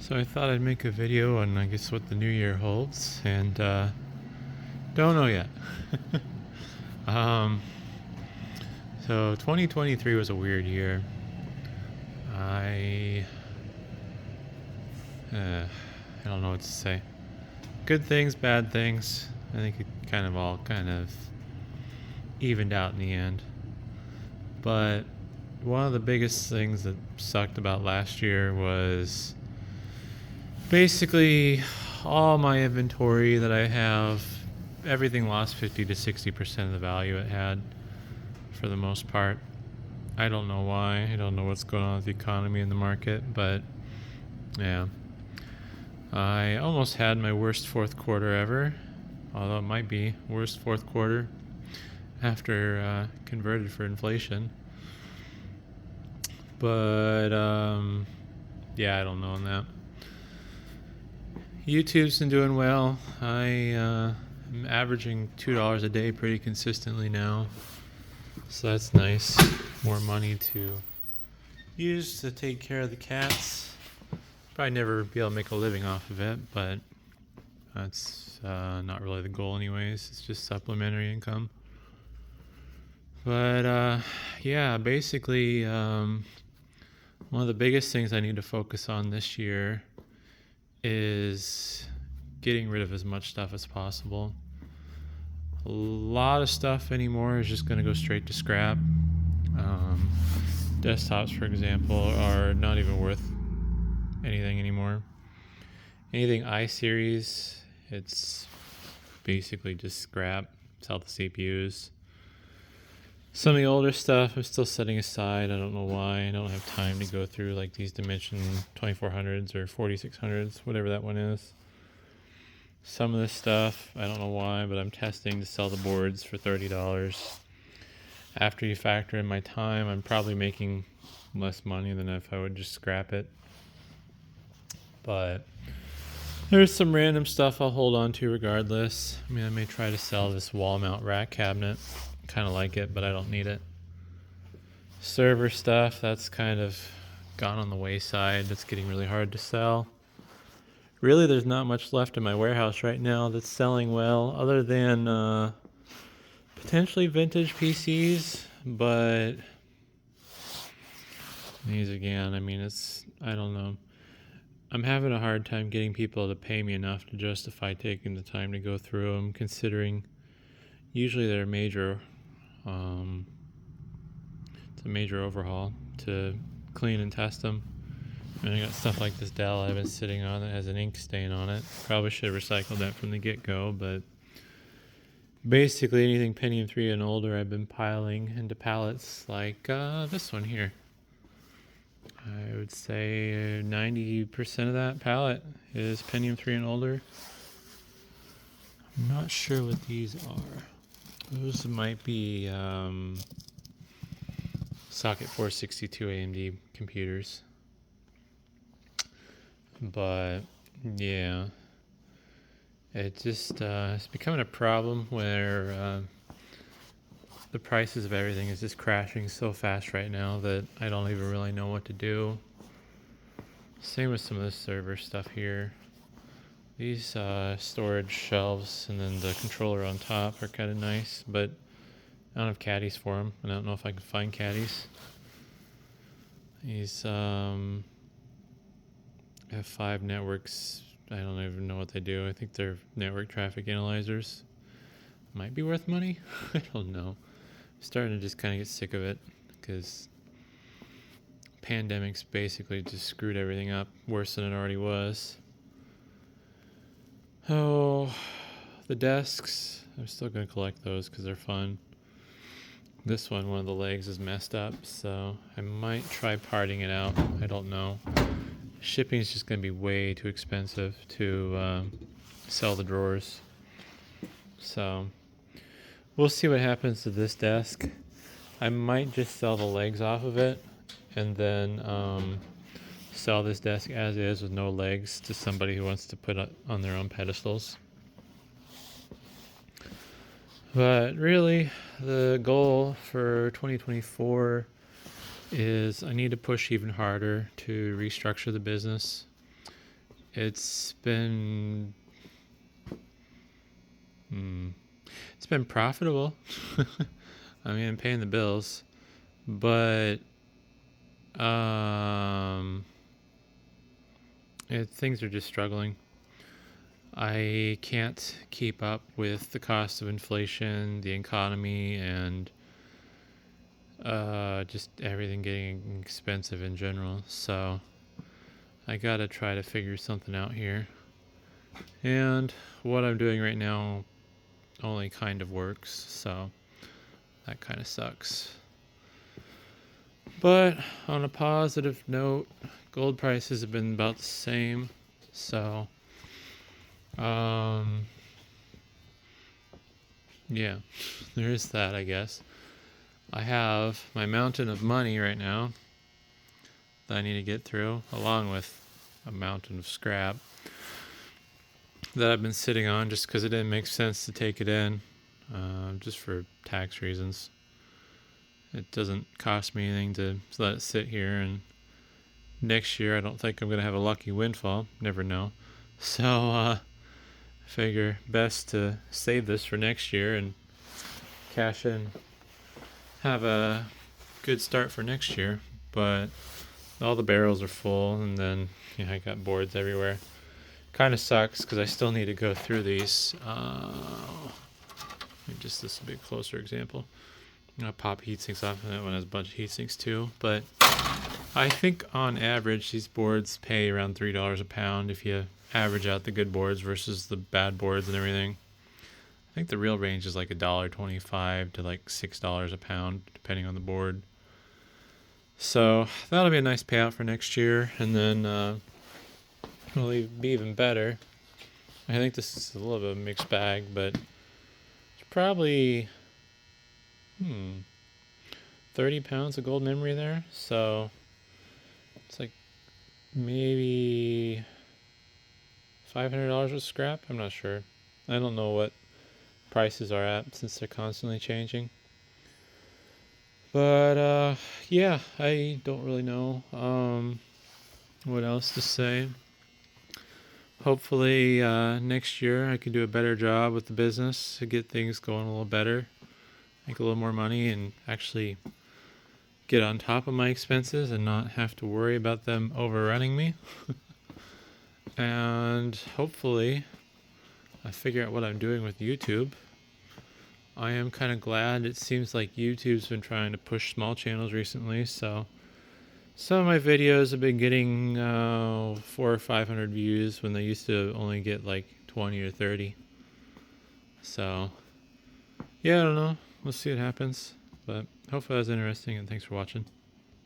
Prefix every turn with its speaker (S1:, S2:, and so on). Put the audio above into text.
S1: So I thought I'd make a video on, I guess, what the new year holds, and don't know yet. um, so 2023 was a weird year. I I don't know what to say. Good things, bad things. I think it all evened out in the end. But one of the biggest things that sucked about last year was basically all my inventory that I have. Everything lost 50 to 60% of the value it had for the most part. I don't know why. I don't know what's going on with the economy and the market, but yeah. I almost had my worst fourth quarter ever, although it might be worst fourth quarter after converted for inflation. But yeah, I don't know on that. YouTube's been doing well. I am averaging $2 a day pretty consistently now, so that's nice. More money to use to take care of the cats. Probably never be able to make a living off of it, but that's not really the goal anyways. It's just supplementary income. But yeah, basically one of the biggest things I need to focus on this year is getting rid of as much stuff as possible. A lot of stuff anymore is just going to go straight to scrap. Desktops, for example, are not even worth anything anymore. Anything iSeries, it's basically just scrap. Sell the CPUs. Some of the older stuff I'm still setting aside. I don't know why. I don't have time to go through like these Dimension 2400s or 4600s, whatever that one is. Some of this stuff, I don't know why, but I'm testing to sell the boards for $30. After you factor in my time, I'm probably making less money than if I would just scrap it. But there's some random stuff I'll hold on to regardless. I mean, I may try to sell this wall mount rack cabinet. Kind of like it, but I don't need it. Server stuff, that's kind of gone on the wayside. That's getting really hard to sell. Really, there's not much left in my warehouse right now that's selling well, other than potentially vintage PCs, but these again, I mean, I don't know. I'm having a hard time getting people to pay me enough to justify taking the time to go through them, considering usually they're major. It's a major overhaul to clean and test them. And I got stuff like this Dell I've been sitting on that has an ink stain on it. Probably should have recycled that from the get-go, but basically anything Pentium 3 and older I've been piling into pallets like this one here. I would say 90% of that pallet is Pentium 3 and older. I'm not sure what these are. Those might be socket 462 AMD computers. But yeah, it just it's becoming a problem where the prices of everything is just crashing so fast right now that I don't even really know what to do. Same with some of the server stuff here. These storage shelves and then the controller on top are kind of nice, but I don't have caddies for them, and I don't know if I can find caddies. These F5 networks, I don't even know what they do. I think they're network traffic analyzers. Might be worth money. I don't know. I'm starting to just kind of get sick of it because pandemics basically just screwed everything up worse than it already was. Oh, the desks. I'm still going to collect those because they're fun. This one of the legs is messed up, so I might try parting it out. I don't know. Shipping is just going to be way too expensive to sell the drawers. So we'll see what happens to this desk. I might just sell the legs off of it and then sell this desk as is with no legs to somebody who wants to put it on their own pedestals. But really, the goal for 2024 is I need to push even harder to restructure the business. it's been it's been profitable. I mean, I'm paying the bills, but things are just struggling. I can't keep up with the cost of inflation, the economy, and just everything getting expensive in general. So I gotta try to figure something out here. And what I'm doing right now only kind of works, so that kind of sucks. But on a positive note, gold prices have been about the same, so yeah, there is that, I guess. I have my mountain of money right now that I need to get through, along with a mountain of scrap that I've been sitting on just because it didn't make sense to take it in, just for tax reasons. It doesn't cost me anything to let it sit here, and next year I don't think I'm going to have a lucky windfall. Never know. So I figure best to save this for next year and cash in, have a good start for next year. But all the barrels are full, and then I got boards everywhere. Kind of sucks because I still need to go through these. Just this will be a closer example. I'll pop heat sinks off, and that one has a bunch of heat sinks too. But I think on average these boards pay around $3 a pound if you average out the good boards versus the bad boards and everything. I think the real range is like $1.25 to like $6 a pound, depending on the board. So that'll be a nice payout for next year, and then it'll be even better. I think this is a little bit of a mixed bag, but it's probably 30 pounds of gold memory there. So it's like maybe $500 of scrap. I'm not sure. I don't know what prices are at since they're constantly changing. But yeah, I don't really know what else to say. Hopefully next year I can do a better job with the business to get things going a little better, make a little more money, and actually get on top of my expenses and not have to worry about them overrunning me. And hopefully I figure out what I'm doing with YouTube. I am kind of glad. It seems like YouTube's been trying to push small channels recently, so some of my videos have been getting 400 or 500 views when they used to only get like 20 or 30. So yeah, I don't know. We'll see what happens. But hopefully that was interesting, and thanks for watching.